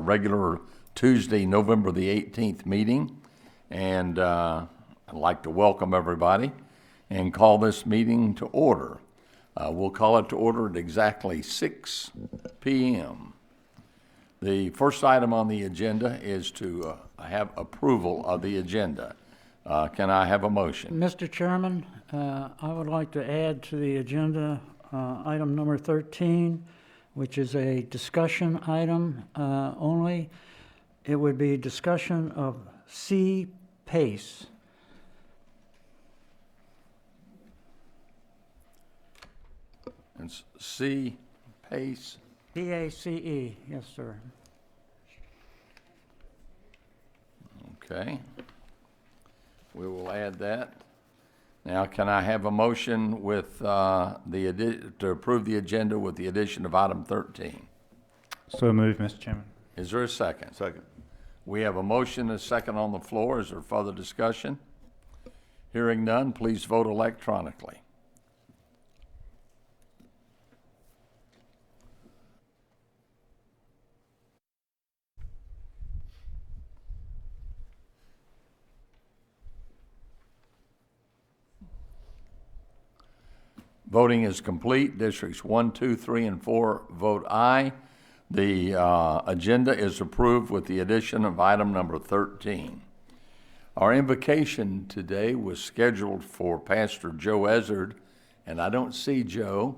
regular Tuesday, November the 18th meeting. And I'd like to welcome everybody and call this meeting to order. We'll call it to order at exactly 6 p.m. The first item on the agenda is to have approval of the agenda. Can I have a motion? Mr. Chairman, I would like to add to the agenda item number 13, which is a discussion item only. It would be discussion of C-PACE. And C-PACE. P-A-C-E, yes, sir. Okay. We will add that. Now, can I have a motion with to approve the agenda with the addition of item 13? So moved, Mr. Chairman. Is there a second? Second. We have a motion and a second on the floor. Is there further discussion? Hearing none, please vote electronically. Voting is complete. Districts 1, 2, 3, and 4 vote aye. The agenda is approved with the addition of item number 13. Our invocation today was scheduled for Pastor Joe Ezzard, and I don't see Joe.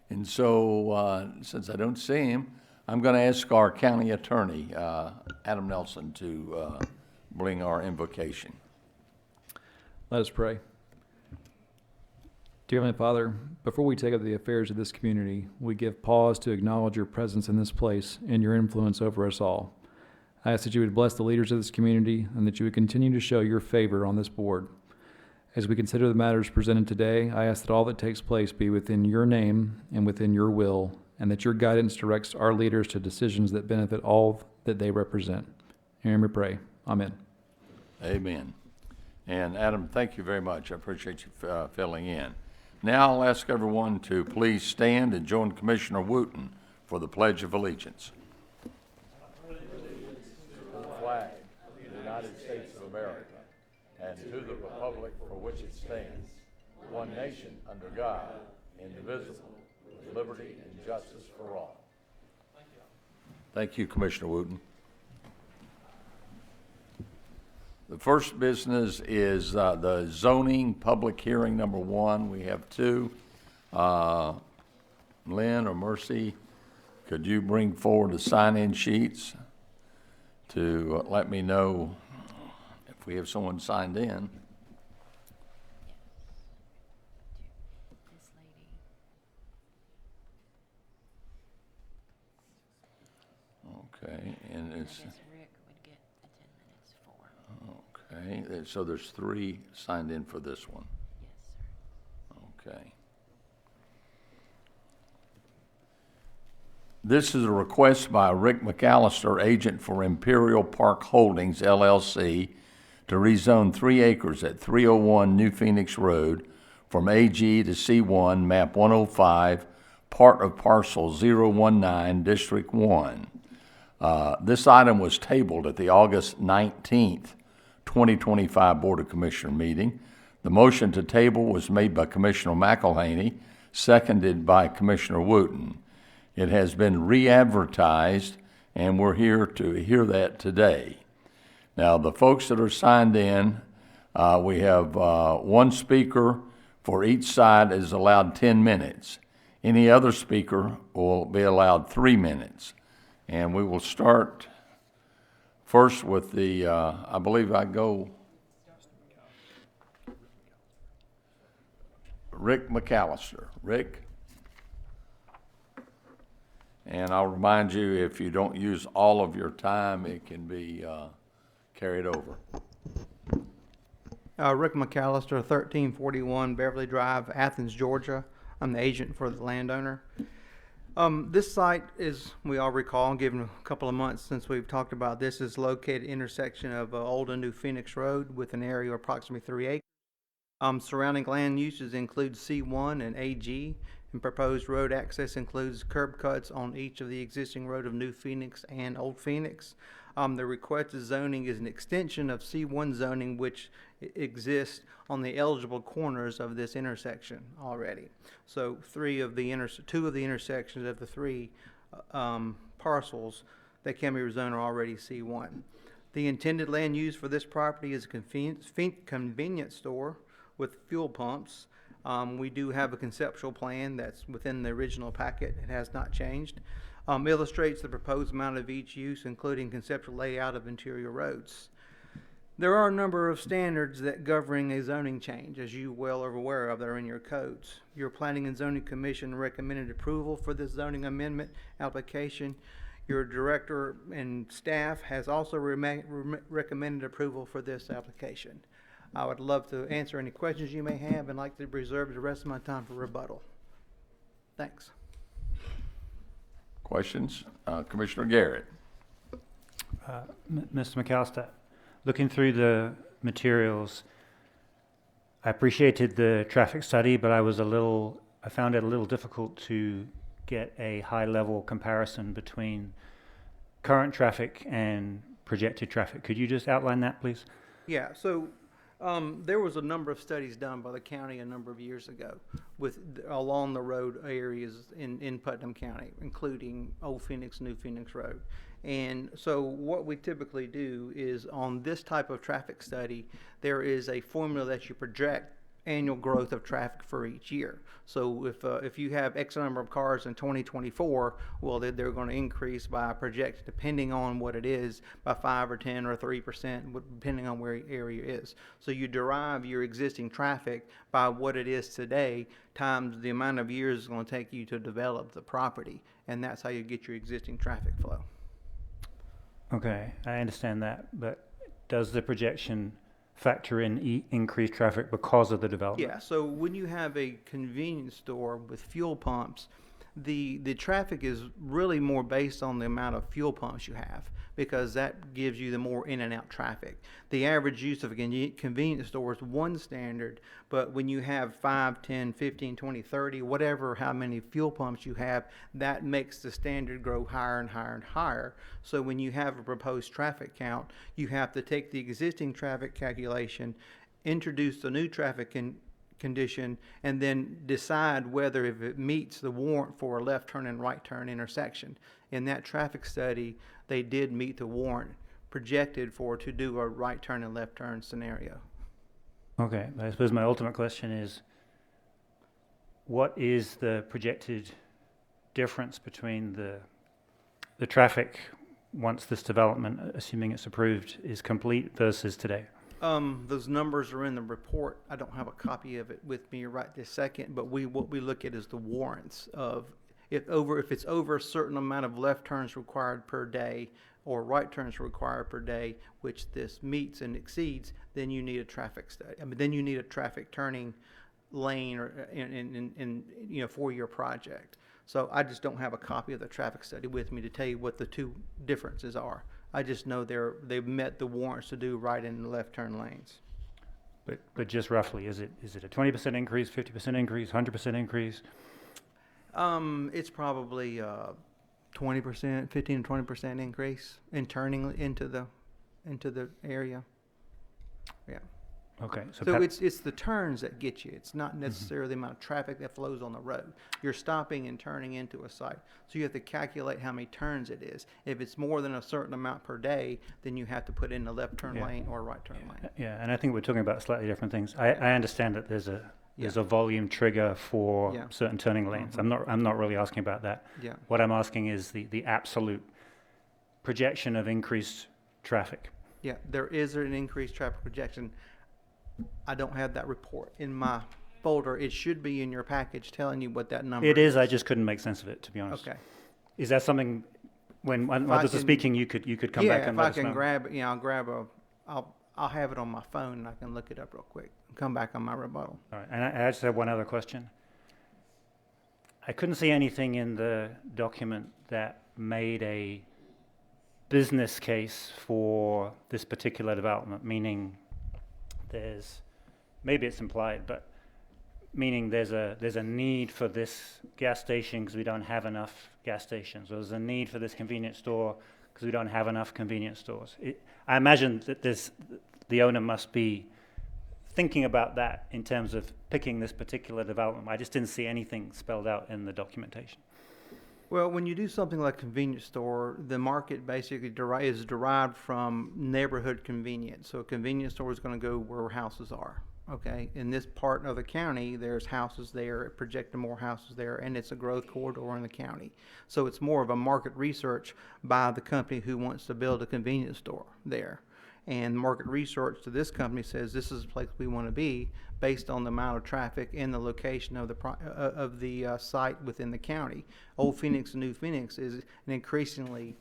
And so, since I don't see him, I'm going to ask our county attorney, Adam Nelson, to bring our invocation. Let us pray. Dear Heavenly Father, before we take up the affairs of this community, we give pause to acknowledge your presence in this place and your influence over us all. I ask that you would bless the leaders of this community and that you would continue to show your favor on this board. As we consider the matters presented today, I ask that all that takes place be within your name and within your will, and that your guidance directs our leaders to decisions that benefit all that they represent. Hear me pray. Amen. Amen. And Adam, thank you very much. I appreciate you filling in. Now I'll ask everyone to please stand and join Commissioner Wooten for the Pledge of Allegiance. To the flag of the United States of America and to the republic for which it stands, one nation under God, indivisible, with liberty and justice for all. Thank you, Commissioner Wooten. The first business is the zoning public hearing number 1. We have 2. Lynn or Mercy, could you bring forward the sign-in sheets to let me know if we have someone signed in? Okay, and it's... Okay, so there's 3 signed in for this one. Yes, sir. Okay. This is a request by Rick McAllister, agent for Imperial Park Holdings, LLC, to rezone 3 acres at 301 New Phoenix Road from AG to C1, map 105, part of parcel 019, District 1. This item was tabled at the August 19th, 2025 Board of Commissioner meeting. The motion to table was made by Commissioner McElhaney, seconded by Commissioner Wooten. It has been re-advertised, and we're here to hear that today. Now, the folks that are signed in, we have 1 speaker for each side is allowed 10 minutes. Any other speaker will be allowed 3 minutes. And we will start first with the, I believe I go, Rick McAllister. Rick? And I'll remind you, if you don't use all of your time, it can be carried over. Rick McAllister, 1341 Beverly Drive, Athens, Georgia. I'm the agent for the landowner. This site is, we all recall, given a couple of months since we've talked about this, is located intersection of Old and New Phoenix Road with an area of approximately 3 acres. Surrounding land uses include C1 and AG, And proposed road access includes curb cuts on each of the existing road of New Phoenix and Old Phoenix. The requested zoning is an extension of C1 zoning, which exists on the eligible corners of this intersection already. So two of the intersections of the three parcels that can be rezoned are already C1. The intended land use for this property is a convenience store with fuel pumps. We do have a conceptual plan that's within the original packet. It has not changed. Illustrates the proposed amount of each use, including conceptual layout of interior roads. There are a number of standards that govern a zoning change, as you well are aware of, that are in your codes. Your Planning and Zoning Commission recommended approval for this zoning amendment application. Your director and staff has also recommended approval for this application. I would love to answer any questions you may have and like to reserve the rest of my time for rebuttal. Thanks. Questions? Commissioner Garrett. Mr. McAllister, looking through the materials, I appreciated the traffic study, but I found it a little difficult to get a high-level comparison between current traffic and projected traffic. Could you just outline that, please? Yeah, so there was a number of studies done by the county a number of years ago along the road areas in Putnam County, including Old Phoenix, New Phoenix Road. And so what we typically do is on this type of traffic study, there is a formula that you project annual growth of traffic for each year. So if you have X number of cars in 2024, well, they're going to increase by a projection, depending on what it is, by 5 or 10 or 3%, depending on where your area is. So you derive your existing traffic by what it is today times the amount of years it's going to take you to develop the property, and that's how you get your existing traffic flow. Okay, I understand that, but does the projection factor in increased traffic because of the development? Yeah, so when you have a convenience store with fuel pumps, the traffic is really more based on the amount of fuel pumps you have, because that gives you the more in and out traffic. The average use of a convenience store is one standard, but when you have 5, 10, 15, 20, 30, whatever, how many fuel pumps you have, that makes the standard grow higher and higher and higher. So when you have a proposed traffic count, you have to take the existing traffic calculation, introduce the new traffic condition, and then decide whether if it meets the warrant for a left turn and right turn intersection. In that traffic study, they did meet the warrant projected to do a right turn and left turn scenario. Okay, I suppose my ultimate question is, what is the projected difference between the traffic once this development, assuming it's approved, is complete versus today? Those numbers are in the report. I don't have a copy of it with me right this second, but what we look at is the warrants of if it's over a certain amount of left turns required per day or right turns required per day, which this meets and exceeds, then you need a traffic study. Then you need a traffic turning lane or for your project. So I just don't have a copy of the traffic study with me to tell you what the two differences are. I just know they've met the warrants to do right in the left turn lanes. But just roughly, is it a 20% increase, 50% increase, 100% increase? It's probably 20%, 15 to 20% increase in turning into the area. Yeah. Okay. So it's the turns that get you. It's not necessarily the amount of traffic that flows on the road. You're stopping and turning into a site. So you have to calculate how many turns it is. If it's more than a certain amount per day, then you have to put in a left turn lane or a right turn lane. Yeah, and I think we're talking about slightly different things. I understand that there's a volume trigger for certain turning lanes. I'm not really asking about that. Yeah. What I'm asking is the absolute projection of increased traffic. Yeah, there is an increased traffic projection. I don't have that report in my folder. It should be in your package telling you what that number is. It is. I just couldn't make sense of it, to be honest. Okay. Is that something when others are speaking, you could come back and let us know? Yeah, if I can grab it, I'll have it on my phone and I can look it up real quick and come back on my rebuttal. All right. And I just have one other question. I couldn't see anything in the document that made a business case for this particular development, meaning maybe it's implied, but meaning there's a need for this gas station because we don't have enough gas stations, or there's a need for this convenience store because we don't have enough convenience stores. I imagine that the owner must be thinking about that in terms of picking this particular development. I just didn't see anything spelled out in the documentation. Well, when you do something like convenience store, the market basically is derived from neighborhood convenience. So a convenience store is going to go where houses are. Okay, in this part of the county, there's houses there, projected more houses there, and it's a growth corridor in the county. So it's more of a market research by the company who wants to build a convenience store there. And market research to this company says this is the place we want to be based on the amount of traffic and the location of the site within the county. Old Phoenix and New Phoenix is an increasingly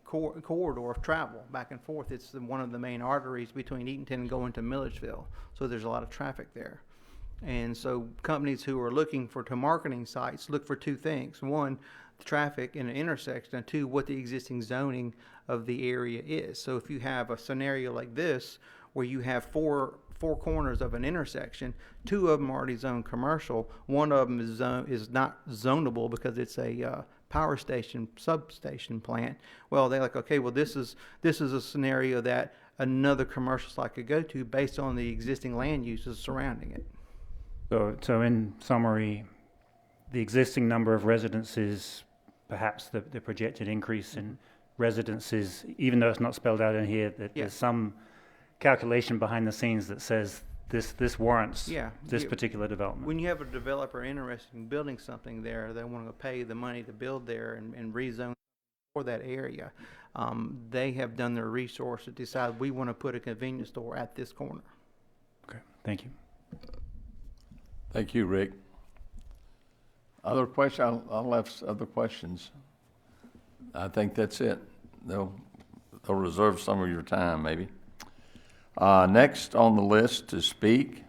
corridor of travel back and forth. It's one of the main arteries between Eatonton and going to Milledgeville. So there's a lot of traffic there. And so companies who are looking to marketing sites look for two things. One, the traffic in an intersection, and two, what the existing zoning of the area is. So if you have a scenario like this, where you have four corners of an intersection, two of them are already zoned commercial, one of them is not zonable because it's a power station, substation plant. Well, they're like, okay, well, this is a scenario that another commercial site could go to based on the existing land uses surrounding it. So in summary, the existing number of residences, perhaps the projected increase in residences, even though it's not spelled out in here, that there's some calculation behind the scenes that says this warrants this particular development. When you have a developer interested in building something there, they want to pay the money to build there and rezone for that area. They have done their resource to decide we want to put a convenience store at this corner. Okay, thank you. Thank you, Rick. Other questions? I'll have other questions. I think that's it. They'll reserve some of your time, maybe. Next on the list to speak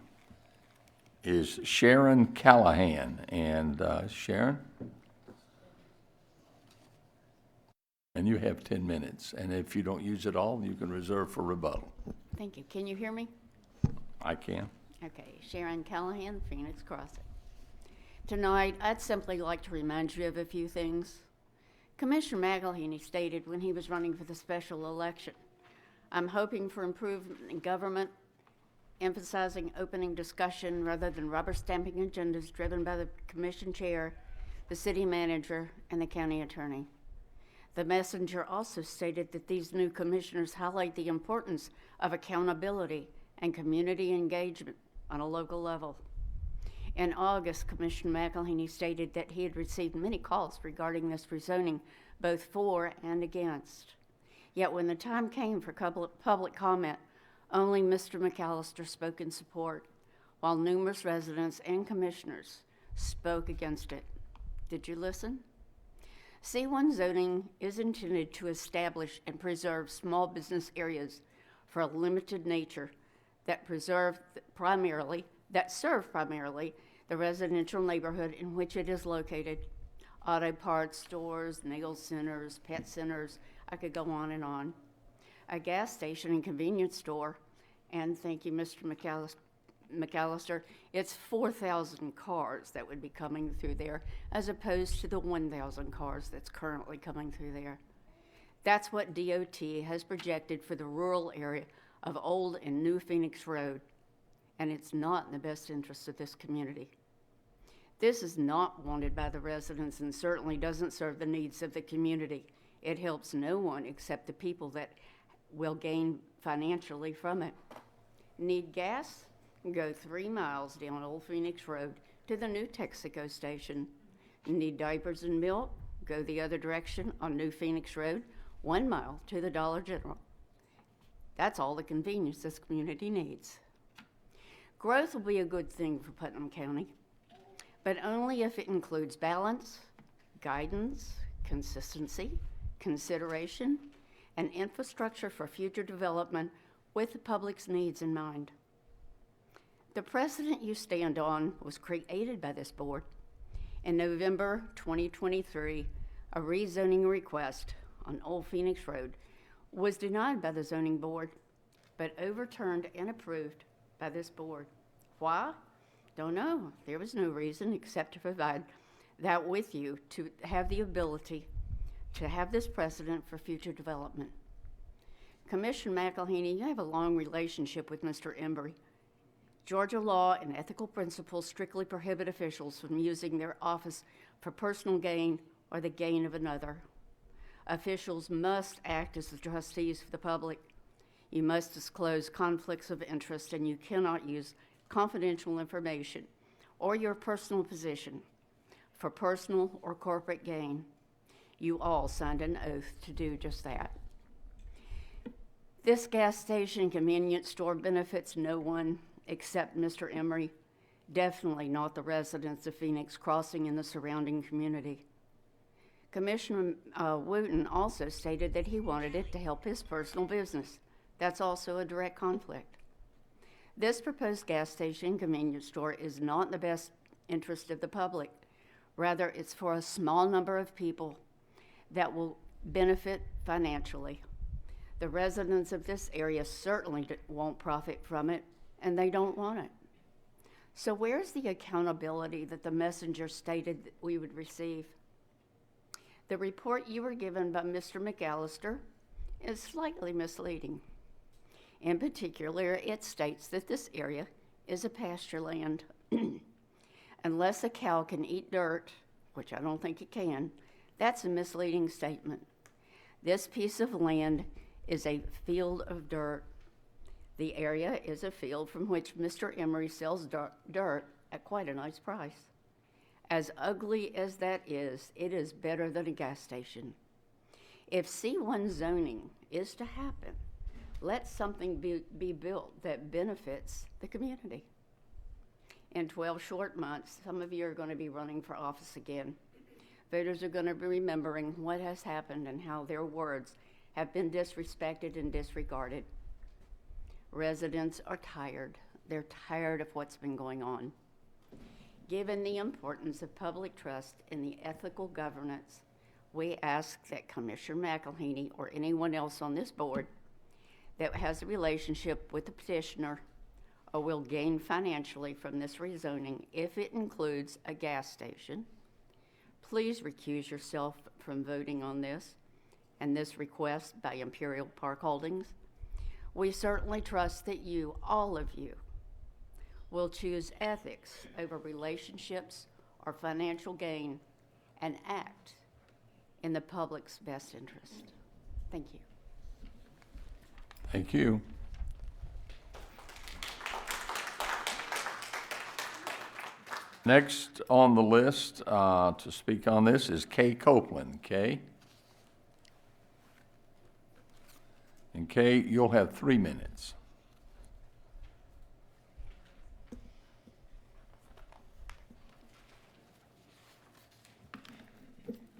is Sharon Callahan. And Sharon? And you have 10 minutes. And if you don't use it all, you can reserve for rebuttal. Thank you. Can you hear me? I can. Okay, Sharon Callahan, Phoenix Crossing. Tonight, I'd simply like to remind you of a few things. Commissioner McElhaney stated when he was running for the special election, I'm hoping for improvement in government, emphasizing opening discussion rather than rubber stamping agendas driven by the commission chair, the city manager, and the county attorney. The messenger also stated that these new commissioners highlight the importance of accountability and community engagement on a local level. In August, Commissioner McElhaney stated that he had received many calls regarding this rezoning, both for and against. Yet when the time came for public comment, only Mr. McAllister spoke in support, while numerous residents and commissioners spoke against it. Did you listen? C1 zoning is intended to establish and preserve small business areas for a limited nature that serve primarily the residential neighborhood in which it is located. Auto parts stores, nail centers, pet centers, I could go on and on. A gas station and convenience store, and thank you, Mr. McAllister, it's 4,000 cars that would be coming through there as opposed to the 1,000 cars that's currently coming through there. That's what DOT has projected for the rural area of Old and New Phoenix Road, and it's not in the best interest of this community. This is not wanted by the residents and certainly doesn't serve the needs of the community. It helps no one except the people that will gain financially from it. Need gas? Go 3 miles down Old Phoenix Road to the New Texaco station. Need diapers and milk? Go the other direction on New Phoenix Road, 1 mile to the Dollar General. That's all the convenience this community needs. Growth will be a good thing for Putnam County, but only if it includes balance, guidance, consistency, consideration, and infrastructure for future development with the public's needs in mind. The precedent you stand on was created by this board. In November 2023, a rezoning request on Old Phoenix Road was denied by the zoning board, but overturned and approved by this board. Why? Don't know. There was no reason except to provide that with you to have the ability to have this precedent for future development. Commissioner McElhaney, you have a long relationship with Mr. Embry. Georgia law and ethical principles strictly prohibit officials from using their office for personal gain or the gain of another. Officials must act as the trustees for the public. You must disclose conflicts of interest, and you cannot use confidential information or your personal position for personal or corporate gain. You all signed an oath to do just that. This gas station convenience store benefits no one except Mr. Emery, definitely not the residents of Phoenix Crossing and the surrounding community. Commissioner Wooten also stated that he wanted it to help his personal business. That's also a direct conflict. This proposed gas station convenience store is not in the best interest of the public. Rather, it's for a small number of people that will benefit financially. The residents of this area certainly won't profit from it, and they don't want it. So where's the accountability that the messenger stated that we would receive? The report you were given by Mr. McAllister is slightly misleading. In particular, it states that this area is a pasture land. Unless a cow can eat dirt, which I don't think it can, that's a misleading statement. This piece of land is a field of dirt. The area is a field from which Mr. Emery sells dirt at quite a nice price. As ugly as that is, it is better than a gas station. If C1 zoning is to happen, let something be built that benefits the community. In 12 short months, some of you are going to be running for office again. Voters are going to be remembering what has happened and how their words have been disrespected and disregarded. Residents are tired. They're tired of what's been going on. Given the importance of public trust in the ethical governance, we ask that Commissioner McElhaney or anyone else on this board that has a relationship with the petitioner or will gain financially from this rezoning, if it includes a gas station, please recuse yourself from voting on this and this request by Imperial Park Holdings. We certainly trust that you, all of you, will choose ethics over relationships or financial gain and act in the public's best interest. Thank you. Thank you. Next on the list to speak on this is Kay Copeland. Kay? And Kay, you'll have 3 minutes.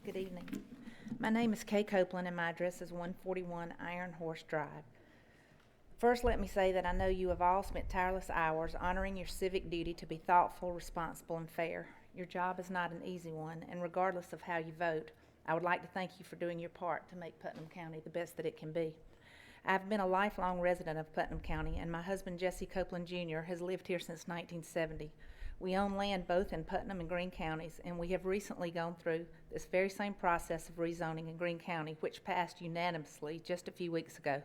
Good evening. My name is Kay Copeland and my address is 141 Iron Horse Drive. First, let me say that I know you have all spent tireless hours honoring your civic duty to be thoughtful, responsible, and fair. Your job is not an easy one, and regardless of how you vote, I would like to thank you for doing your part to make Putnam County the best that it can be. I've been a lifelong resident of Putnam County, and my husband, Jesse Copeland Jr., has lived here since 1970. We own land both in Putnam and Greene counties, and we have recently gone through this very same process of rezoning in Greene County, which passed unanimously just a few weeks ago.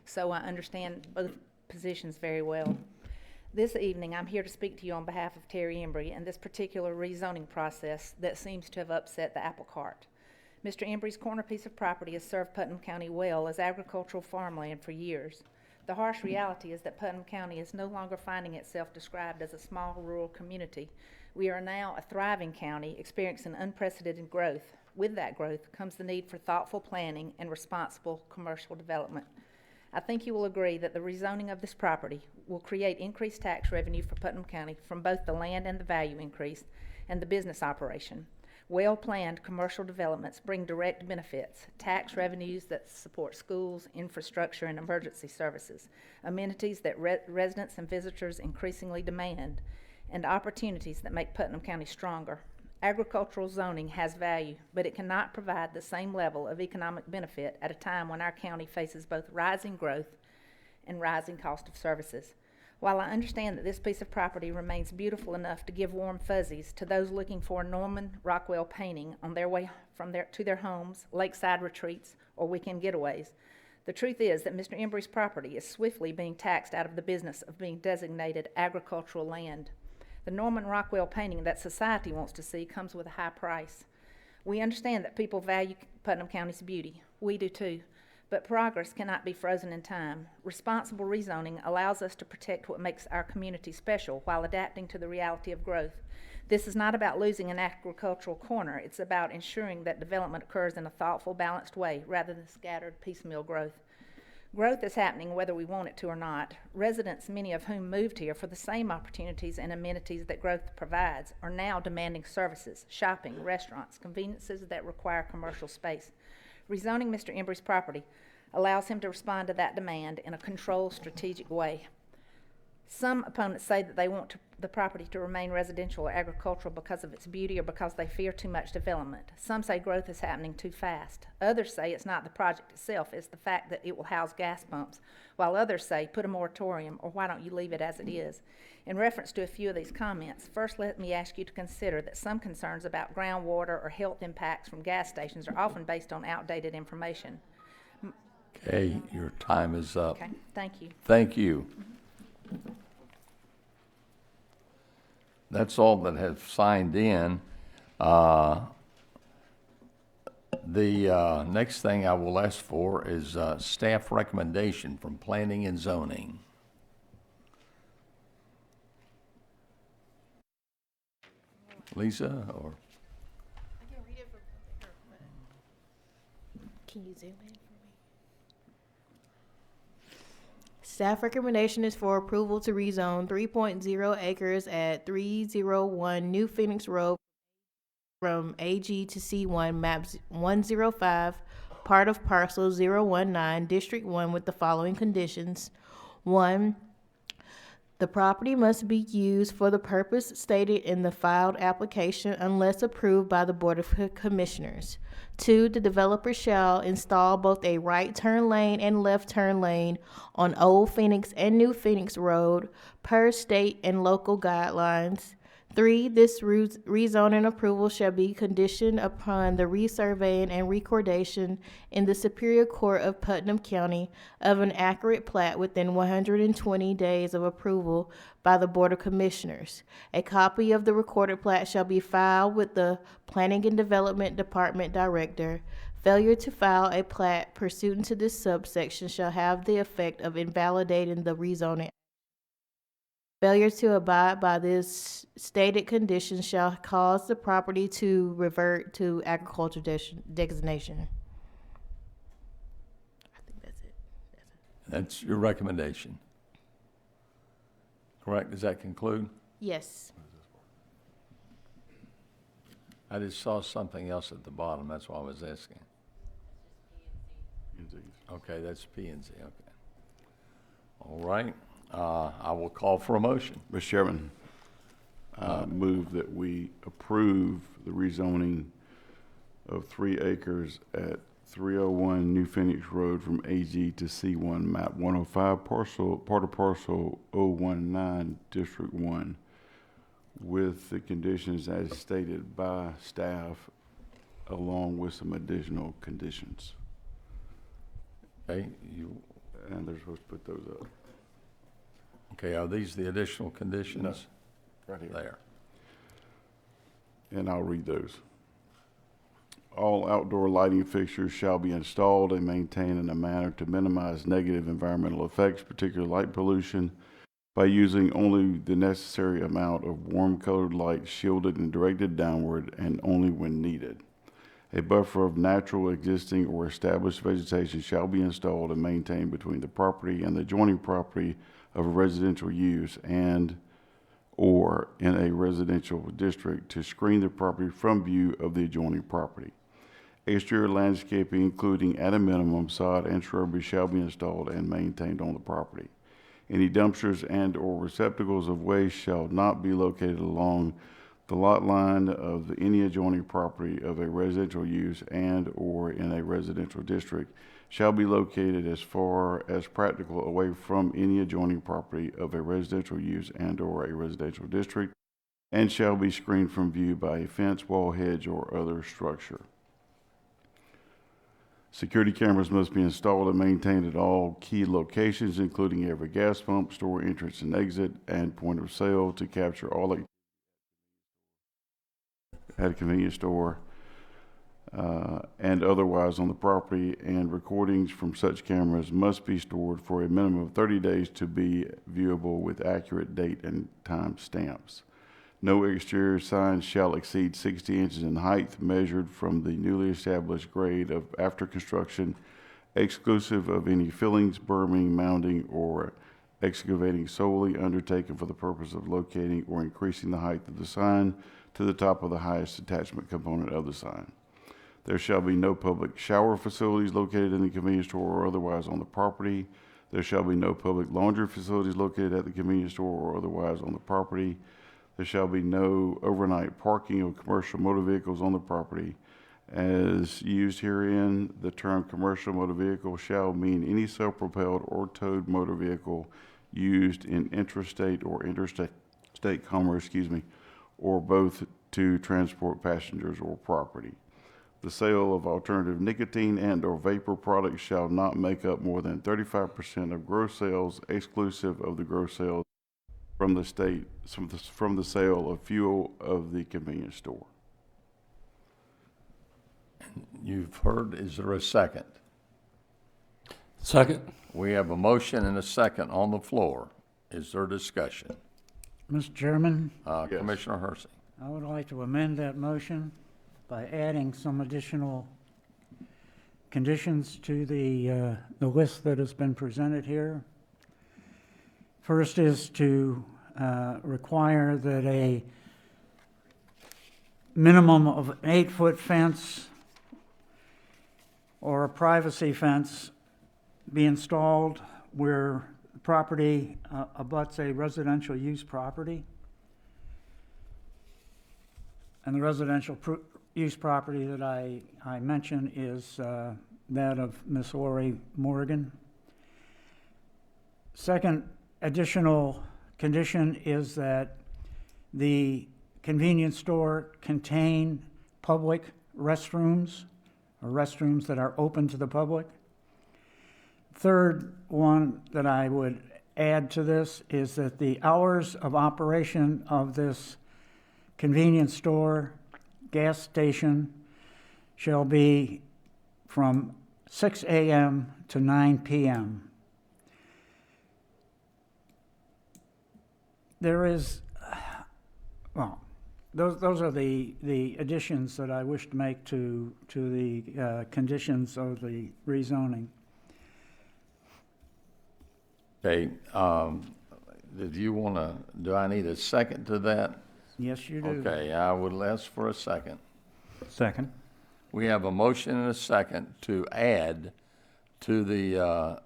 So I understand both positions very well. This evening, I'm here to speak to you on behalf of Terry Embry and this particular rezoning process that seems to have upset the apple cart. Mr. Embry's corner piece of property has served Putnam County well as agricultural farmland for years. The harsh reality is that Putnam County is no longer finding itself described as a small rural community. We are now a thriving county experiencing unprecedented growth. With that growth comes the need for thoughtful planning and responsible commercial development. I think you will agree that the rezoning of this property will create increased tax revenue for Putnam County from both the land and the value increase and the business operation. Well-planned commercial developments bring direct benefits, tax revenues that support schools, infrastructure, and emergency services, amenities that residents and visitors increasingly demand, and opportunities that make Putnam County stronger. Agricultural zoning has value, but it cannot provide the same level of economic benefit at a time when our county faces both rising growth and rising cost of services. While I understand that this piece of property remains beautiful enough to give warm fuzzies to those looking for a Norman Rockwell painting on their way to their homes, lakeside retreats, or weekend getaways, the truth is that Mr. Embry's property is swiftly being taxed out of the business of being designated agricultural land. The Norman Rockwell painting that society wants to see comes with a high price. We understand that people value Putnam County's beauty. We do too. But progress cannot be frozen in time. Responsible rezoning allows us to protect what makes our community special while adapting to the reality of growth. This is not about losing an agricultural corner. It's about ensuring that development occurs in a thoughtful, balanced way rather than scattered, piecemeal growth. Growth is happening whether we want it to or not. Residents, many of whom moved here for the same opportunities and amenities that growth provides, are now demanding services, shopping, restaurants, conveniences that require commercial space. Rezoning Mr. Embry's property allows him to respond to that demand in a controlled, strategic way. Some opponents say that they want the property to remain residential or agricultural because of its beauty or because they fear too much development. Some say growth is happening too fast. Others say it's not the project itself, it's the fact that it will house gas pumps, while others say put a moratorium or why don't you leave it as it is. In reference to a few of these comments, first let me ask you to consider that some concerns about groundwater or health impacts from gas stations are often based on outdated information. Okay, your time is up. Okay, thank you. Thank you. That's all that have signed in. The next thing I will ask for is staff recommendation from Planning and Zoning. Lisa, or? I can read it from here, but can you zoom in for me? Staff recommendation is for approval to rezone 3.0 acres at 301 New Phoenix Road from AG to C1, map 105, part of parcel 019, District 1, with the following conditions. 1. The property must be used for the purpose stated in the filed application unless approved by the Board of Commissioners. 2. The developer shall install both a right turn lane and left turn lane on Old Phoenix and New Phoenix Road per state and local guidelines. 3. This rezoning approval shall be conditioned upon the resurveying and recordation in the Superior Court of Putnam County of an accurate plat within 120 days of approval by the Board of Commissioners. A copy of the recorded plat shall be filed with the Planning and Development Department Director. Failure to file a plat pursuant to this subsection shall have the effect of invalidating the rezoning. Failure to abide by this stated condition shall cause the property to revert to agricultural designation. I think that's it. That's your recommendation. Correct? Does that conclude? Yes. I just saw something else at the bottom. That's why I was asking. Okay, that's P and Z. Okay. All right. I will call for a motion. Mr. Chairman, move that we approve the rezoning of 3 acres at 301 New Phoenix Road from AG to C1, map 105, part of parcel 019, District 1, with the conditions as stated by staff, along with some additional conditions. Okay, And they're supposed to put those up. okay, are these the additional conditions? Right here. There. And I'll read those. All outdoor lighting fixtures shall be installed and maintained in a manner to minimize negative environmental effects, particularly light pollution, by using only the necessary amount of warm-colored light shielded and directed downward and only when needed. A buffer of natural, existing, or established vegetation shall be installed and maintained between the property and the adjoining property of a residential use and or in a residential district to screen the property from view of the adjoining property. Exterior landscaping, including at a minimum sod and shrubbery, shall be installed and maintained on the property. Any dumpsters and or receptacles of waste shall not be located along the lot line of any adjoining property of a residential use and or in a residential district shall be located as far as practical away from any adjoining property of a residential use and/or a residential district, and shall be screened from view by a fence, wall, hedge, or other structure. Security cameras must be installed and maintained at all key locations, including every gas pump, store entrance and exit, and point of sale, to capture all activity at a convenience store and otherwise on the property, and recordings from such cameras must be stored for a minimum of 30 days to be viewable with accurate date and time stamps. No exterior signs shall exceed 60 inches in height, measured from the newly established grade of after construction, exclusive of any fillings, berming, mounding, or excavating solely undertaken for the purpose of locating or increasing the height of the sign to the top of the highest attachment component of the sign. There shall be no public shower facilities located in the convenience store or otherwise on the property. There shall be no public laundry facilities located at the convenience store or otherwise on the property. There shall be no overnight parking of commercial motor vehicles on the property. As used herein, the term commercial motor vehicle shall mean any self-propelled or towed motor vehicle used in intrastate or interstate commerce, or both to transport passengers or property. The sale of alternative nicotine and/or vapor products shall not make up more than 35% of gross sales, exclusive of the gross sales from the sale of fuel of the convenience store. You've heard, is there a second? Second. We have a motion and a second on the floor. Is there discussion? Mr. Chairman, Yes. Commissioner Hersey. I would like to amend that motion by adding some additional conditions to the list that has been presented here. First is to require that a minimum of an 8-foot fence or a privacy fence be installed where the property abuts a residential use property. And the residential use property that I mentioned is that of Miss Lori Morgan. Second additional condition is that the convenience store contain public restrooms, or restrooms that are open to the public. Third one that I would add to this is that the hours of operation of this convenience store, gas station, shall be from 6 a.m. to 9 p.m. There is, well, those are the additions that I wish to make to the conditions of the rezoning. Okay, do I need a second to that? Yes, you do. Okay, I would ask for a second. Second. We have a motion and a second to add to the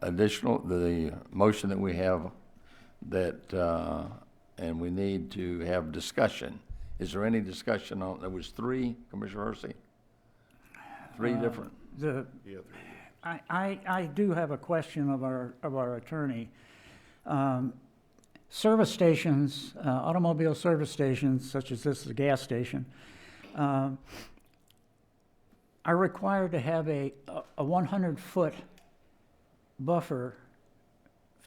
the motion that we have that, and we need to have discussion. Is there any discussion on, there was 3, Commissioner Hersey? 3 different? I do have a question of our attorney. Service stations, automobile service stations, such as this is a gas station, are required to have a 100-foot buffer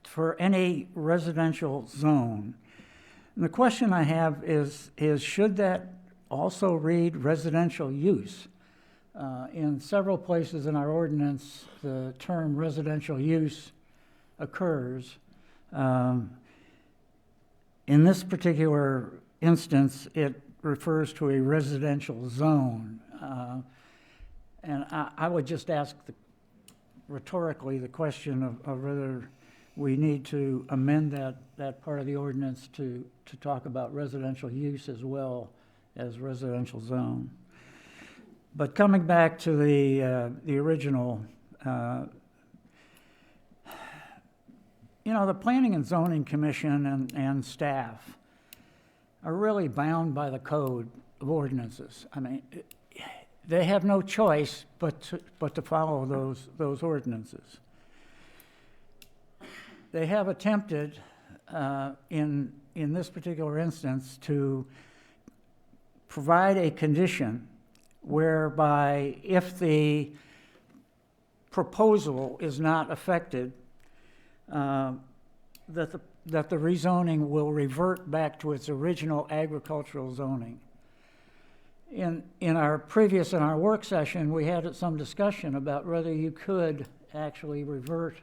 for any residential zone. And the question I have is should that also read residential use? In several places in our ordinance, the term residential use occurs. In this particular instance, it refers to a residential zone. And I would just ask rhetorically the question of whether we need to amend that part of the ordinance to talk about residential use as well as residential zone. But coming back to the original, the Planning and Zoning Commission and staff are really bound by the code of ordinances. I mean, they have no choice but to follow those ordinances. They have attempted, in this particular instance, to provide a condition whereby if the proposal is not affected, that the rezoning will revert back to its original agricultural zoning. In our work session, we had some discussion about whether you could actually revert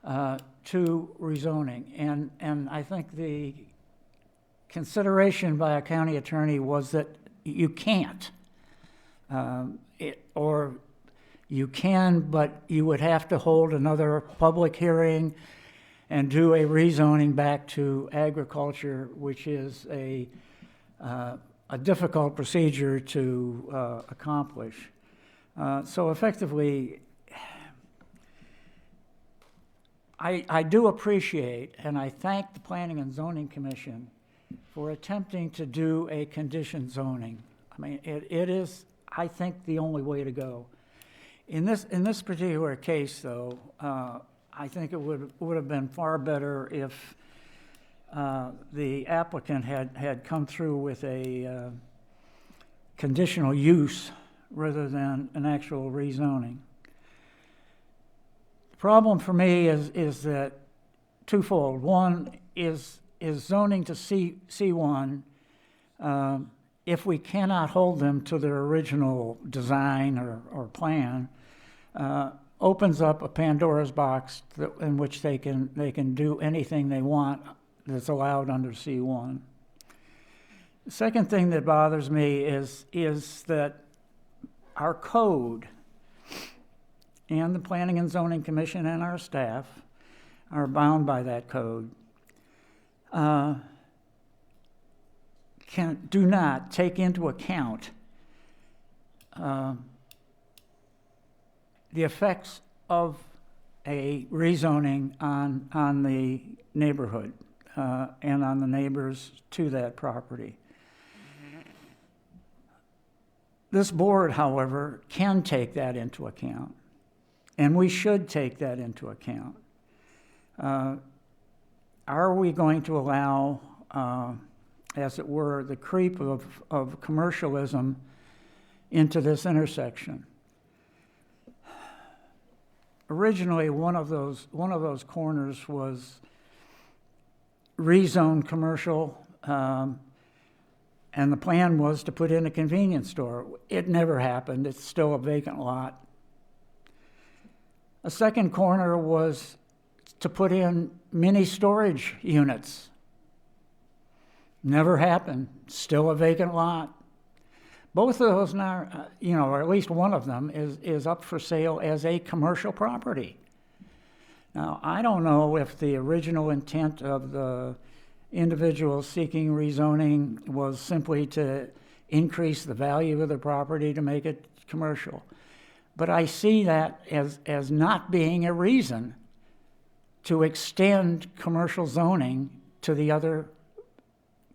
to rezoning, and I think the consideration by a county attorney was that you can't, or you can, but you would have to hold another public hearing and do a rezoning back to agriculture, which is a difficult procedure to accomplish. So effectively, I do appreciate and I thank the Planning and Zoning Commission for attempting to do a conditioned zoning. I mean, it is, I think, the only way to go. In this particular case, though, I think it would have been far better if the applicant had come through with a conditional use rather than an actual rezoning. The problem for me is that twofold. One is zoning to C1, if we cannot hold them to their original design or plan, opens up a Pandora's box in which they can do anything they want that's allowed under C1. The second thing that bothers me is that our code and the Planning and Zoning Commission and our staff are bound by that code. Do not take into account the effects of a rezoning on the neighborhood and on the neighbors to that property. This board, however, can take that into account, and we should take that into account. Are we going to allow, as it were, the creep of commercialism into this intersection? Originally, one of those corners was rezoned commercial, and the plan was to put in a convenience store. It never happened. It's still a vacant lot. A second corner was to put in mini storage units. Never happened. Still a vacant lot. Both of those now, or at least one of them is up for sale as a commercial property. Now, I don't know if the original intent of the individual seeking rezoning was simply to increase the value of the property to make it commercial. But I see that as not being a reason to extend commercial zoning to the other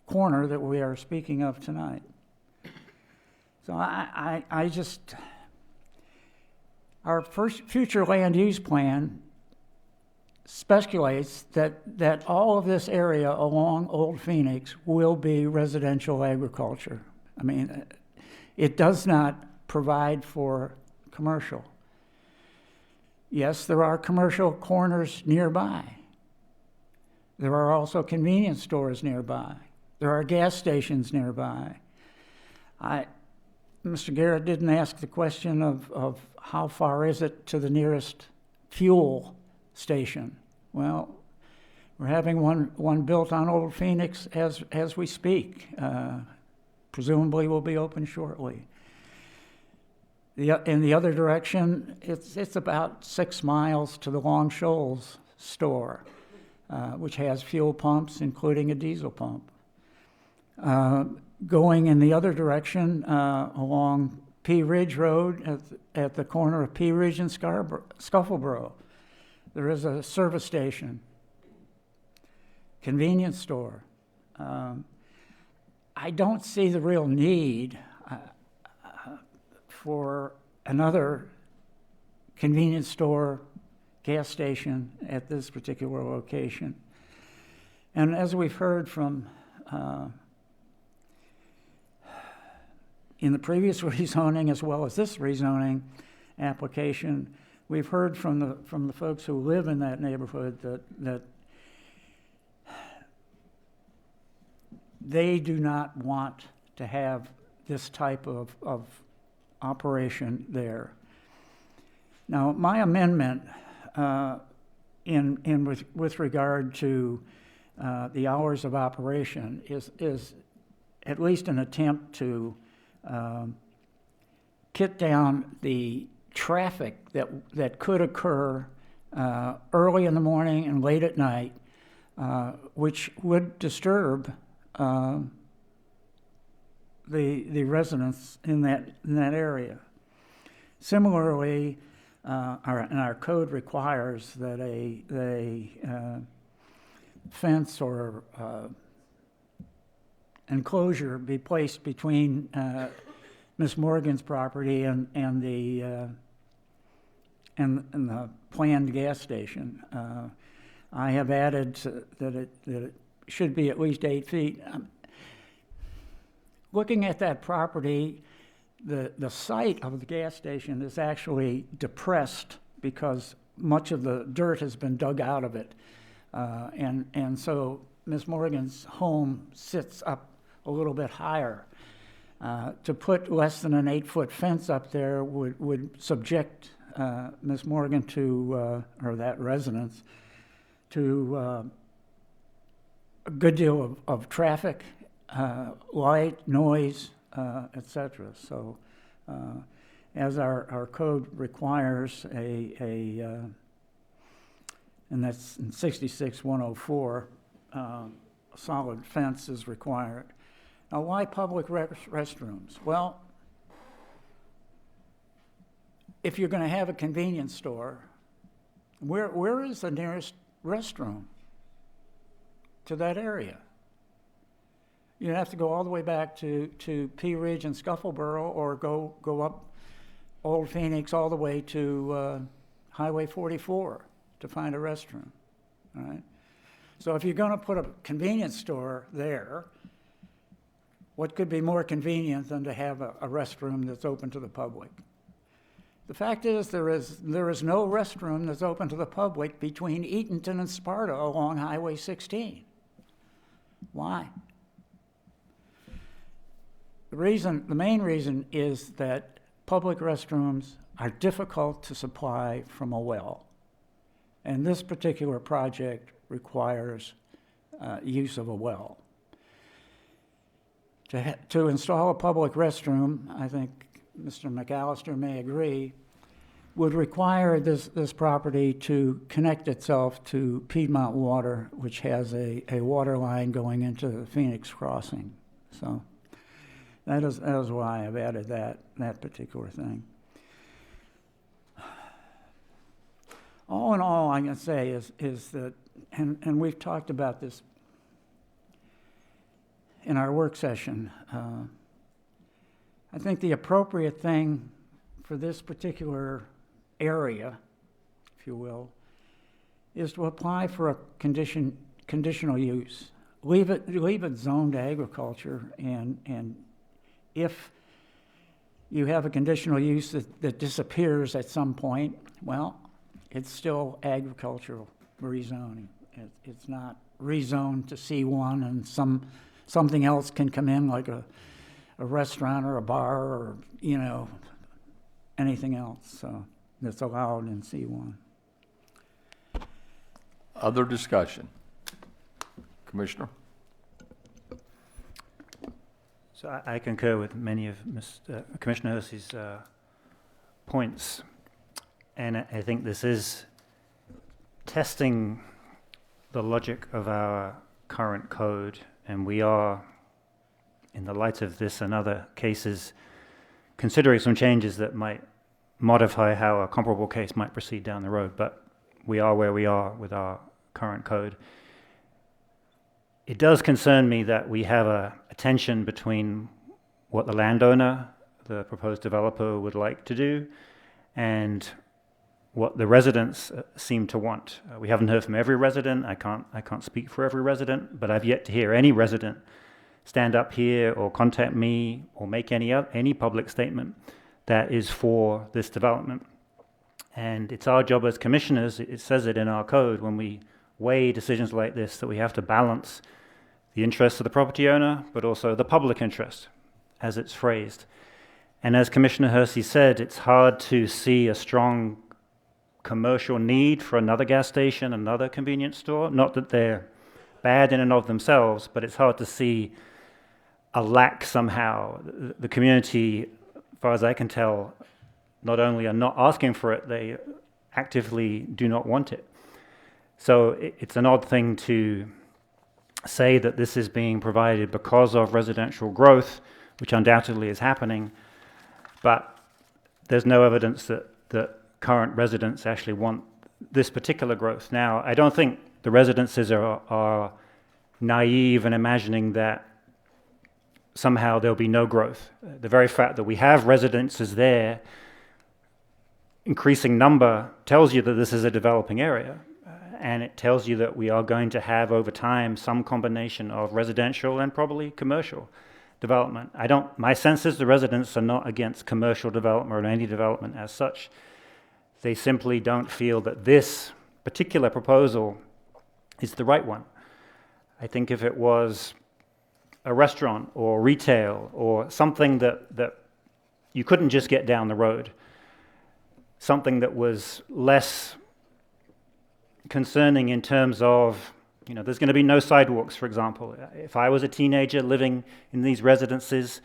corner that we are speaking of tonight. So I just, our future land use plan speculates that all of this area along Old Phoenix will be residential agriculture. I mean, it does not provide for commercial. Yes, there are commercial corners nearby. There are also convenience stores nearby. There are gas stations nearby. Mr. Garrett didn't ask the question of how far is it to the nearest fuel station. Well, we're having one built on Old Phoenix as we speak. Presumably will be open shortly. In the other direction, it's about 6 miles to the Long Shoals store, which has fuel pumps, including a diesel pump. Going in the other direction along Pea Ridge Road at the corner of Pea Ridge and Scuffleboro, there is a service station, convenience store. I don't see the real need. for another convenience store, gas station at this particular location. And as we've heard from in the previous rezoning as well as this rezoning application, we've heard from the folks who live in that neighborhood that they do not want to have this type of operation there. Now, my amendment with regard to the hours of operation is at least an attempt to cut down the traffic that could occur early in the morning and late at night, which would disturb the residents in that area. Similarly, our code requires that a fence or enclosure be placed between Miss Morgan's property and the planned gas station. I have added that it should be at least 8 feet. Looking at that property, the site of the gas station is actually depressed because much of the dirt has been dug out of it. And so Ms. Morgan's home sits up a little bit higher. To put less than an 8-foot fence up there would subject Ms. Morgan to, or that residence, to a good deal of traffic, light, noise, etc. So, as our code requires and that's in 66-104, a solid fence is required. Now, why public restrooms? Well, if you're going to have a convenience store, where is the nearest restroom to that area? You have to go all the way back to Pea Ridge and Scuffleboro, or go up Old Phoenix all the way to Highway 44 to find a restroom. All right. So if you're going to put a convenience store there, what could be more convenient than to have a restroom that's open to the public? The fact is, there is no restroom that's open to the public between Eatonton and Sparta along Highway 16. Why? The main reason is that public restrooms are difficult to supply from a well. And this particular project requires use of a well. To install a public restroom, I think Mr. McAllister may agree, would require this property to connect itself to Piedmont Water, which has a water line going into the Phoenix Crossing. So that is why I've added that particular thing. All in all, I can say is that, and we've talked about this in our work session, I think the appropriate thing for this particular area, if you will, is to apply for a conditional use. Leave it zoned agriculture, and if you have a conditional use that disappears at some point, well, it's still agricultural rezoning. It's not rezoned to C1 and something else can come in, like a restaurant or a bar or, anything else. So that's allowed in C1. Other discussion? Commissioner? So I concur with many of Commissioner Hersey's points. And I think this is testing the logic of our current code, and we are, in the light of this and other cases, considering some changes that might modify how a comparable case might proceed down the road, but we are where we are with our current code. It does concern me that we have a tension between what the landowner the proposed developer would like to do and what the residents seem to want. We haven't heard from every resident. I can't speak for every resident, but I've yet to hear any resident stand up here or contact me or make any public statement that is for this development. And it's our job as commissioners, it says it in our code, when we weigh decisions like this, that we have to balance the interests of the property owner, but also the public interest, as it's phrased. And as Commissioner Hersey said, it's hard to see a strong commercial need for another gas station, another convenience store. Not that they're bad in and of themselves, but it's hard to see a lack somehow. The community, as far as I can tell, not only are not asking for it, they actively do not want it. So it's an odd thing to say that this is being provided because of residential growth, which undoubtedly is happening, but there's no evidence that current residents actually want this particular growth. Now, I don't think the residences are naive in imagining that somehow there'll be no growth. The very fact that we have residences there, increasing number, tells you that this is a developing area. And it tells you that we are going to have over time some combination of residential and probably commercial development. My sense is the residents are not against commercial development or any development as such. They simply don't feel that this particular proposal is the right one. I think if it was a restaurant or retail or something that you couldn't just get down the road, something that was less concerning in terms of, there's going to be no sidewalks, for example. If I was a teenager living in these residences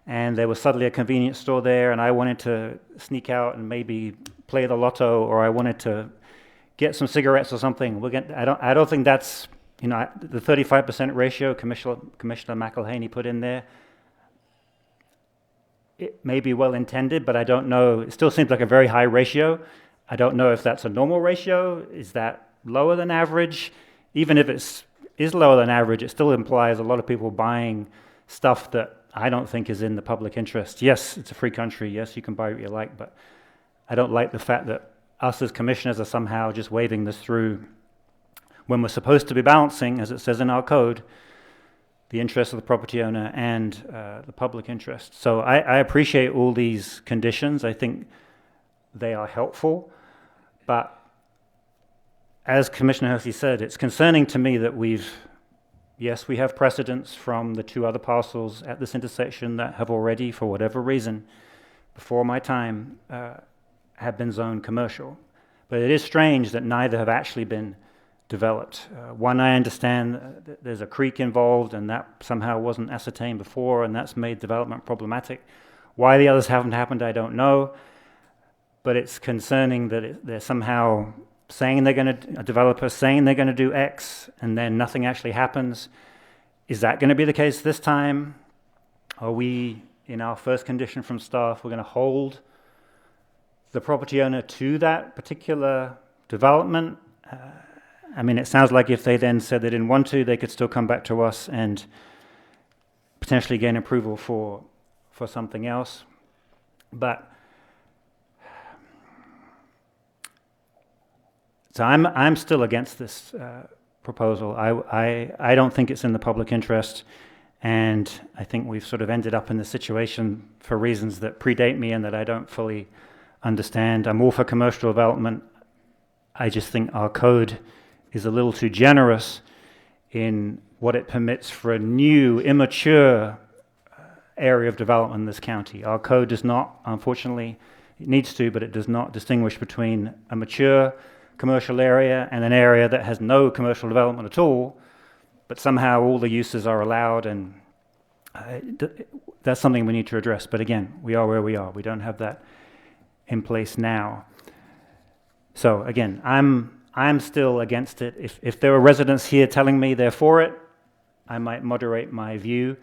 and there was suddenly a convenience store there and I wanted to sneak out and maybe play the lotto, or I wanted to get some cigarettes or something, I don't think that's, the 35% ratio Commissioner McElhaney put in there, it may be well intended, but I don't know. It still seems like a very high ratio. I don't know if that's a normal ratio. Is that lower than average? Even if it is lower than average, it still implies a lot of people buying stuff that I don't think is in the public interest. Yes, it's a free country. Yes, you can buy what you like, but I don't like the fact that us as commissioners are somehow just waving this through when we're supposed to be balancing, as it says in our code, the interest of the property owner and the public interest. So I appreciate all these conditions. I think they are helpful, but as Commissioner Hersey said, it's concerning to me that we have precedents from the two other parcels at this intersection that have already, for whatever reason, before my time, have been zoned commercial. But it is strange that neither have actually been developed. One, I understand there's a creek involved and that somehow wasn't ascertained before, and that's made development problematic. Why the others haven't happened, I don't know. But it's concerning that they're somehow saying a developer saying they're going to do X, and then nothing actually happens. Is that going to be the case this time? Are we, in our first condition from staff, we're going to hold the property owner to that particular development? It sounds like if they then said they didn't want to, they could still come back to us and potentially gain approval for something else. But so I'm still against this proposal. I don't think it's in the public interest, and I think we've sort of ended up in this situation for reasons that predate me and that I don't fully understand. I'm all for commercial development. I just think our code is a little too generous in what it permits for a new, immature area of development in this county. Our code does not, unfortunately, it needs to, but it does not distinguish between a mature commercial area and an area that has no commercial development at all, but somehow all the uses are allowed, and that's something we need to address. But again, we are where we are. We don't have that in place now. So again, I'm still against it. If there were residents here telling me they're for it, I might moderate my view.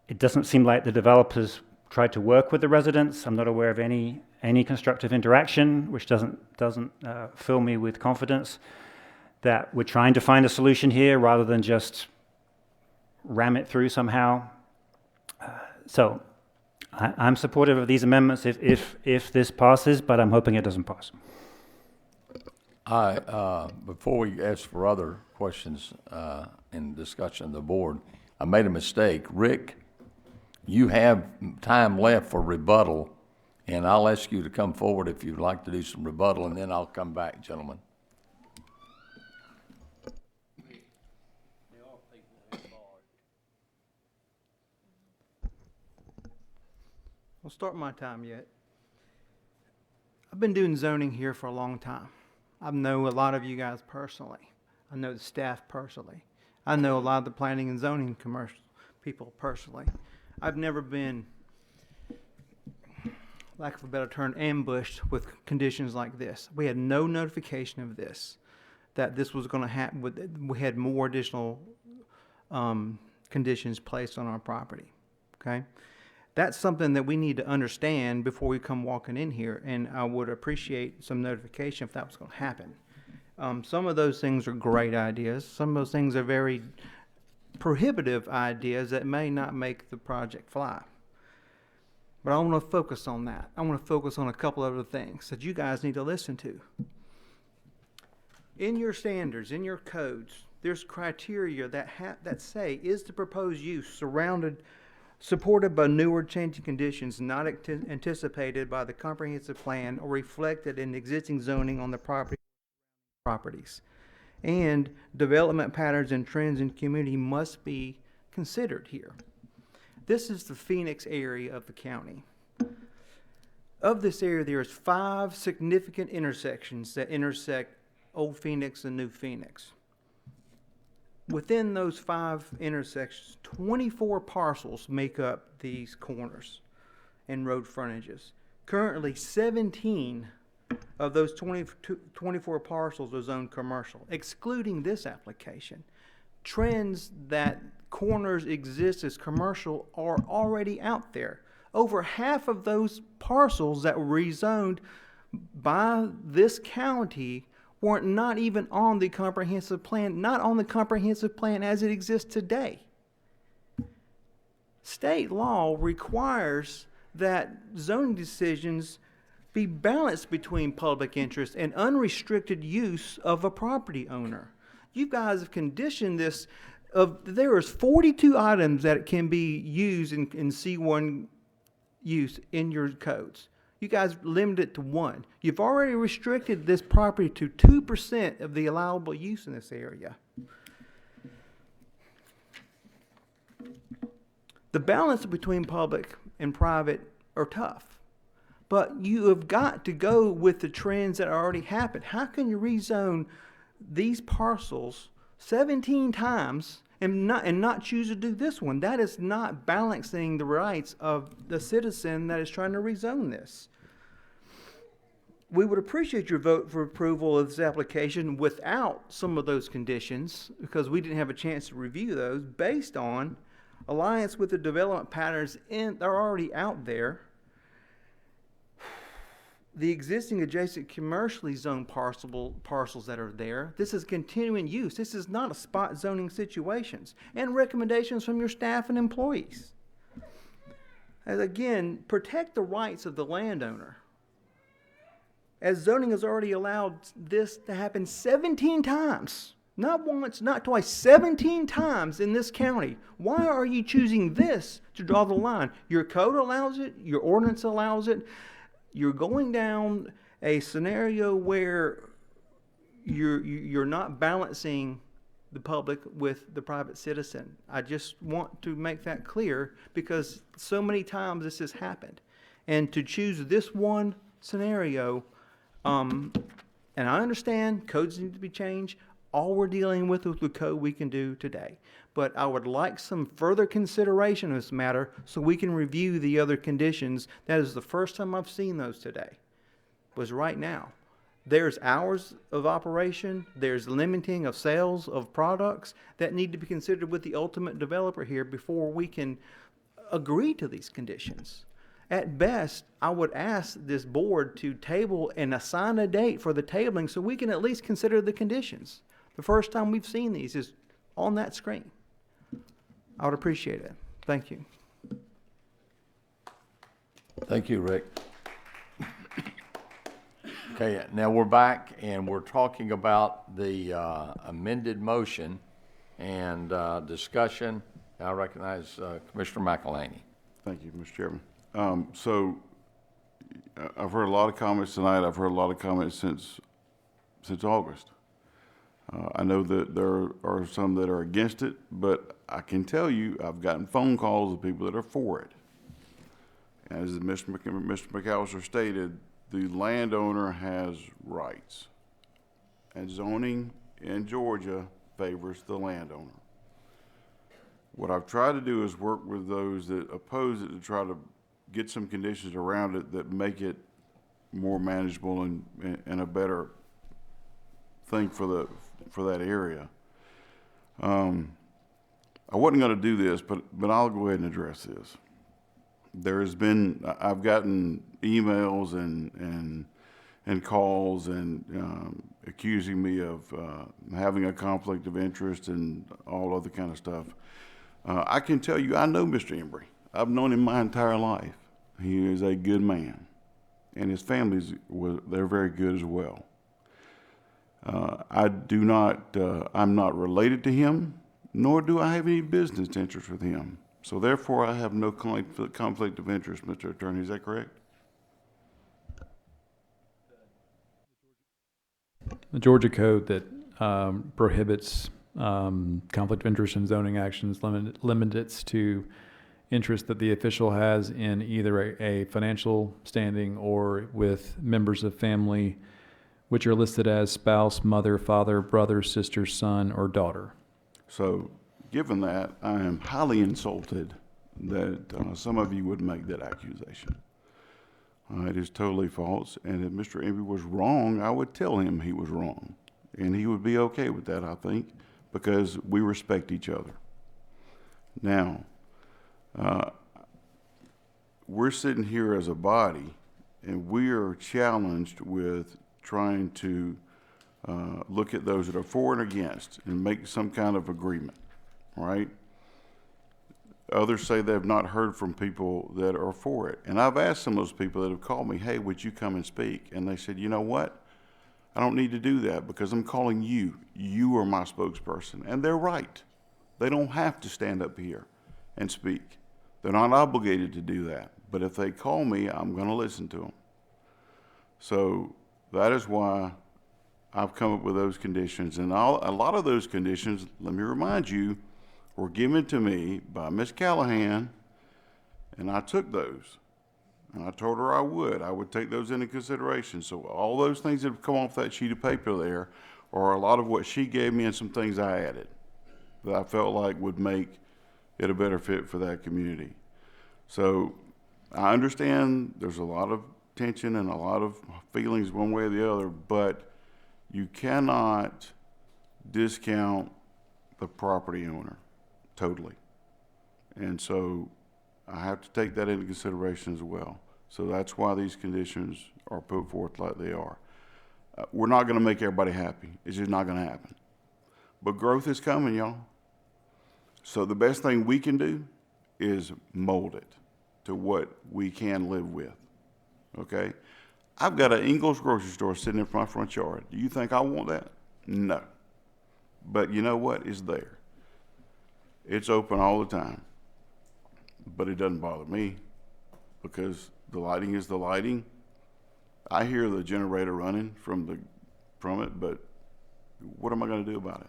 It doesn't seem like the developers tried to work with the residents. I'm not aware of any constructive interaction, which doesn't fill me with confidence that we're trying to find a solution here rather than just ram it through somehow. So I'm supportive of these amendments if this passes, but I'm hoping it doesn't pass. Before we ask for other questions in discussion of the board, I made a mistake. Rick, you have time left for rebuttal, and I'll ask you to come forward if you'd like to do some rebuttal, and then I'll come back, gentlemen. I'll start my time yet. I've been doing zoning here for a long time. I know a lot of you guys personally. I know the staff personally. I know a lot of the planning and zoning commercial people personally. I've never been, lack of a better term, ambushed with conditions like this. We had no notification of this, that this was going to happen. We had more additional conditions placed on our property. Okay? That's something that we need to understand before we come walking in here, and I would appreciate some notification if that was going to happen. Some of those things are great ideas. Some of those things are very prohibitive ideas that may not make the project fly. But I want to focus on that. I want to focus on a couple other things that you guys need to listen to. In your standards, in your codes, there's criteria that say, is the proposed use supported by new or changing conditions not anticipated by the comprehensive plan or reflected in existing zoning on the properties. And development patterns and trends in community must be considered here. This is the Phoenix area of the county. Of this area, there is 5 significant intersections that intersect Old Phoenix and New Phoenix. Within those 5 intersections, 24 parcels make up these corners and road frontages. Currently, 17 of those 24 parcels are zoned commercial, excluding this application. Trends that corners exist as commercial are already out there. Over half of those parcels that were rezoned by this county were not even on the comprehensive plan, not on the comprehensive plan as it exists today. State law requires that zoning decisions be balanced between public interest and unrestricted use of a property owner. You guys have conditioned this there is 42 items that can be used in C1 use in your codes. You guys limit it to 1. You've already restricted this property to 2% of the allowable use in this area. The balance between public and private are tough, but you have got to go with the trends that already happened. How can you rezone these parcels 17 times and not choose to do this one? That is not balancing the rights of the citizen that is trying to rezone this. We would appreciate your vote for approval of this application without some of those conditions, because we didn't have a chance to review those, based on alliance with the development patterns that are already out there, the existing adjacent commercially zoned parcels that are there. This is continuing use. This is not a spot zoning situations. And recommendations from your staff and employees. As again, protect the rights of the landowner. As zoning has already allowed this to happen 17 times. Not once, not twice, 17 times in this county. Why are you choosing this to draw the line? Your code allows it, your ordinance allows it. You're going down a scenario where you're not balancing the public with the private citizen. I just want to make that clear, because so many times this has happened. And to choose this one scenario, and I understand codes need to be changed. All we're dealing with is the code we can do today. But I would like some further consideration of this matter so we can review the other conditions. That is the first time I've seen those today, was right now. There's hours of operation, there's limiting of sales of products that need to be considered with the ultimate developer here before we can agree to these conditions. At best, I would ask this board to table and assign a date for the tabling so we can at least consider the conditions. The first time we've seen these is on that screen. I would appreciate it. Thank you. Thank you, Rick. Okay, now we're back and we're talking about the amended motion and discussion. I recognize Commissioner McElhaney. Thank you, Mr. Chairman. I've heard a lot of comments tonight. I've heard a lot of comments since August. I know that there are some that are against it, but I can tell you I've gotten phone calls of people that are for it. As Mr. McAllister stated, the landowner has rights, and zoning in Georgia favors the landowner. What I've tried to do is work with those that oppose it to try to get some conditions around it that make it more manageable and a better thing for that area. I wasn't going to do this, but I'll go ahead and address this. I've gotten emails and calls and accusing me of having a conflict of interest and all other kind of stuff. I can tell you, I know Mr. Embry. I've known him my entire life. He is a good man, and his they're very good as well. I'm not related to him, nor do I have any business interest with him. So therefore, I have no conflict of interest, Mr. Attorney. Is that correct? The Georgia code that prohibits conflict of interest in zoning actions limits to interest that the official has in either a financial standing or with members of family which are listed as spouse, mother, father, brother, sister, son, or daughter. So, given that, I am highly insulted that some of you would make that accusation. It is totally false, and if Mr. Embry was wrong, I would tell him he was wrong. And he would be okay with that, I think, because we respect each other. Now, we're sitting here as a body, and we are challenged with trying to look at those that are for and against and make some kind of agreement, right? Others say they've not heard from people that are for it. And I've asked some of those people that have called me, hey, would you come and speak? And they said, you know what? I don't need to do that because I'm calling you. You are my spokesperson. And they're right. They don't have to stand up here and speak. They're not obligated to do that. But if they call me, I'm going to listen to them. So that is why I've come up with those conditions. And a lot of those conditions, let me remind you, were given to me by Ms. Callahan, and I took those. And I told her I would take those into consideration. So all those things that have come off that sheet of paper there are a lot of what she gave me and some things I added that I felt like would make it a better fit for that community. So I understand there's a lot of tension and a lot of feelings one way or the other, but you cannot discount the property owner totally. And so I have to take that into consideration as well. So that's why these conditions are put forth like they are. We're not going to make everybody happy. It's just not going to happen. But growth is coming, y'all. So the best thing we can do is mold it to what we can live with. Okay? I've got an Ingles grocery store sitting in my front yard. Do you think I want that? No. But you know what? It's there. It's open all the time. But it doesn't bother me because the lighting is the lighting. I hear the generator running from it, but what am I going to do about it?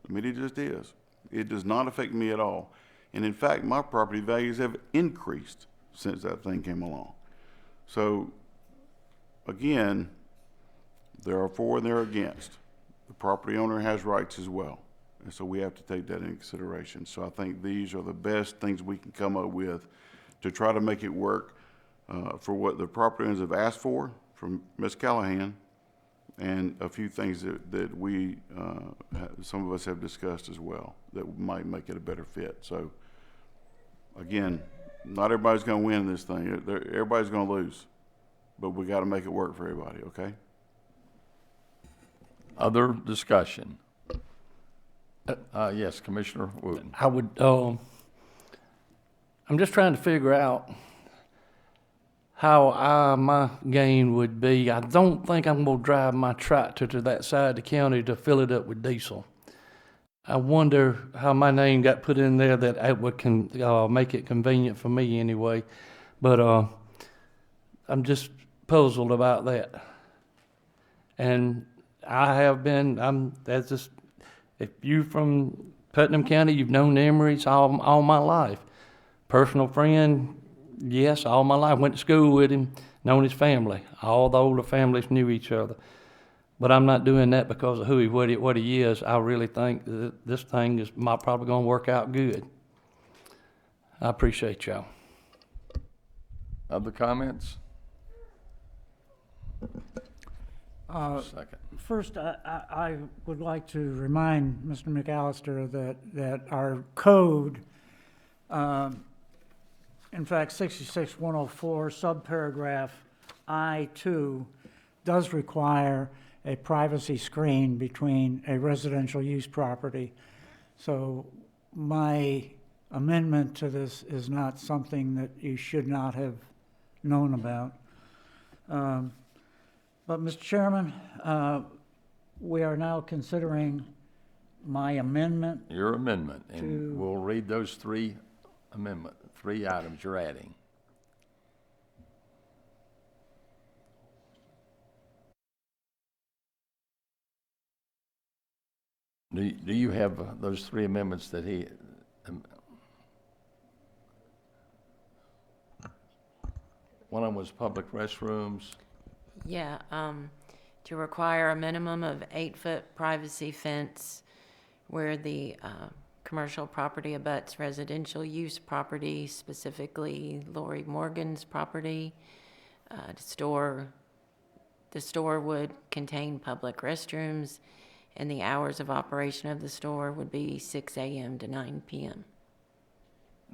I mean, it just is. It does not affect me at all. And in fact, my property values have increased since that thing came along. So, again, there are for and there are against. The property owner has rights as well. And so we have to take that into consideration. So I think these are the best things we can come up with to try to make it work for what the property owners have asked for from Ms. Callahan, and a few things that we, some of us have discussed as well that might make it a better fit. So again, not everybody's going to win this thing. Everybody's going to lose, but we got to make it work for everybody, okay? Other discussion? Yes, Commissioner Wooten. I would, I'm just trying to figure out how my gain would be. I don't think I'm gonna drive my tractor to that side of the county to fill it up with diesel. I wonder how my name got put in there that it would make it convenient for me anyway. But I'm just puzzled about that. And that's just, if you from Putnam County, you've known Emery's all my life. Personal friend, yes, all my life. Went to school with him, known his family. All the older families knew each other. But I'm not doing that because of what he is. I really think that this thing is probably going to work out good. I appreciate y'all. Other comments? Second. First, I would like to remind Mr. McAllister that our code, in fact, 66104, subparagraph I2, does require a privacy screen between a residential use property. So my amendment to this is not something that you should not have known about. But, Mr. Chairman, we are now considering my amendment. Your amendment, and we'll read those three items you're adding. Do you have those three amendments that he? One of them was public restrooms. Yeah, to require a minimum of 8-foot privacy fence where the commercial property abuts residential use property, specifically Lori Morgan's property. The store would contain public restrooms, and the hours of operation of the store would be 6 a.m. to 9 p.m.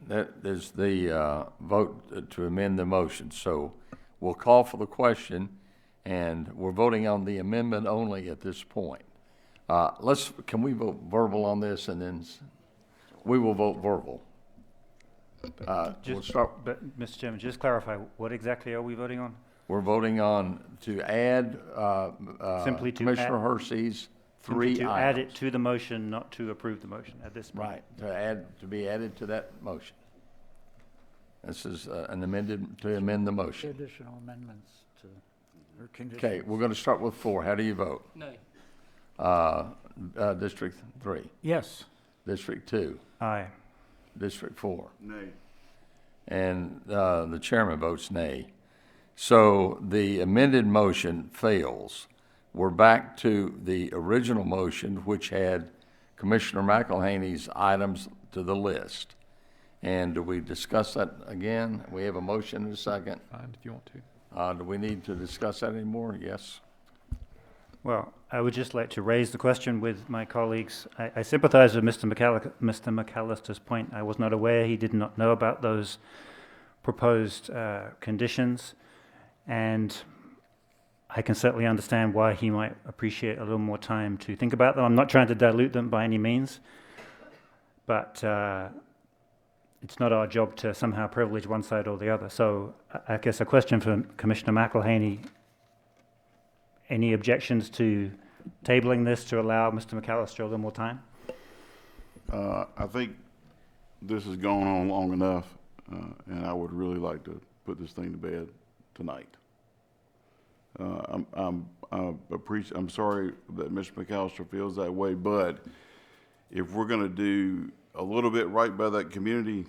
That is the vote to amend the motion. So we'll call for the question, and we're voting on the amendment only at this point. Can we vote verbal on this, and then we will vote verbal. We'll start. But, Mr. Chairman, just clarify, what exactly are we voting on? We're voting on to add Simply to Commissioner add- Hersey's Simply three to items. add it to the motion, not to approve the motion at this point. Right, to be added to that motion. This is an amended, to amend the motion. Additional amendments to, or conditions. Okay, we're going to start with 4. How do you vote? Nay. District 3, Yes. District 2, Aye. District 4. Nay. And the chairman votes nay. So the amended motion fails. We're back to the original motion, which had Commissioner McElhaney's items to the list. And do we discuss that again? We have a motion and a second. Fine, if you want to. Do we need to discuss that anymore? Yes. Well, I would just like to raise the question with my colleagues. I sympathize with Mr. McAllister's point. I was not aware, he did not know about those proposed conditions. And I can certainly understand why he might appreciate a little more time to think about them. I'm not trying to dilute them by any means, but it's not our job to somehow privilege one side or the other. So I guess a question for Commissioner McElhaney: any objections to tabling this to allow Mr. McAllister a little more time? I think this has gone on long enough, and I would really like to put this thing to bed tonight. I'm sorry that Mr. McAllister feels that way, but if we're going to do a little bit right by that community,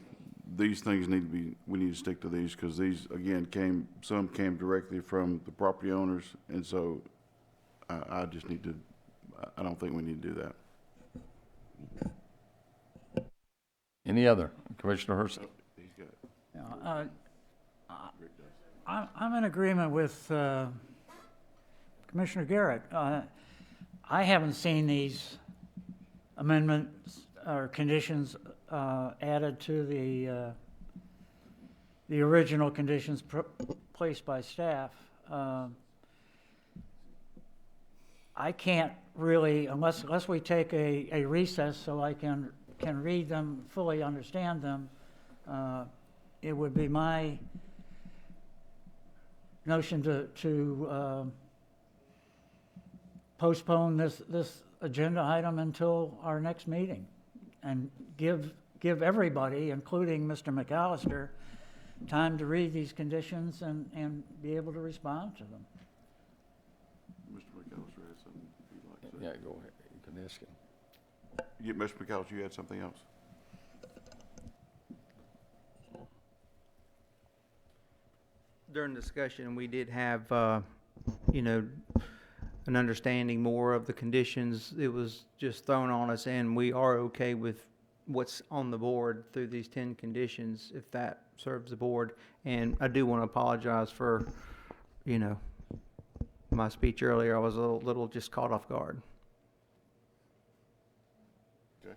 these things we need to stick to these, because these, again, some came directly from the property owners, and so I don't think we need to do that. Any other? Commissioner Hersey? I'm in agreement with Commissioner Garrett. I haven't seen these amendments or conditions added to the original conditions placed by staff. I can't really, unless we take a recess so I can read them, fully understand them, it would be my notion to postpone this agenda item until our next meeting and give everybody, including Mr. McAllister, time to read these conditions and be able to respond to them. Mr. McAllister had something he'd like to say. Yeah, go ahead, you can ask him. Yeah, Mr. McAllister, you had something else? During discussion, we did have, you know, an understanding more of the conditions. It was just thrown on us, and we are okay with what's on the board through these 10 conditions, if that serves the board. And I do want to apologize for, you know, my speech earlier. I was a little just caught off guard. Okay.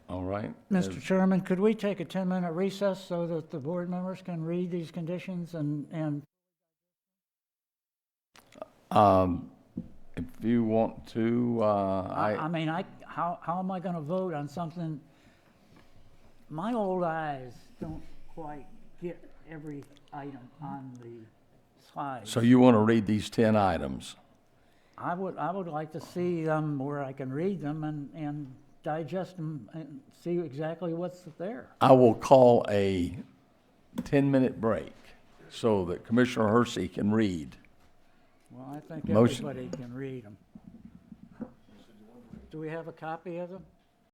All right. Mr. Chairman, could we take a 10-minute recess so that the board members can read these conditions and If you want to, I mean, how am I gonna vote on something? My old eyes don't quite get every item on the slides. so you want to read these 10 items? I would like to see them where I can read them and digest them and see exactly what's there. I will call a 10-minute break so that Commissioner Hersey can read. Well, I think Motion. everybody can read them. Do we have a copy of them?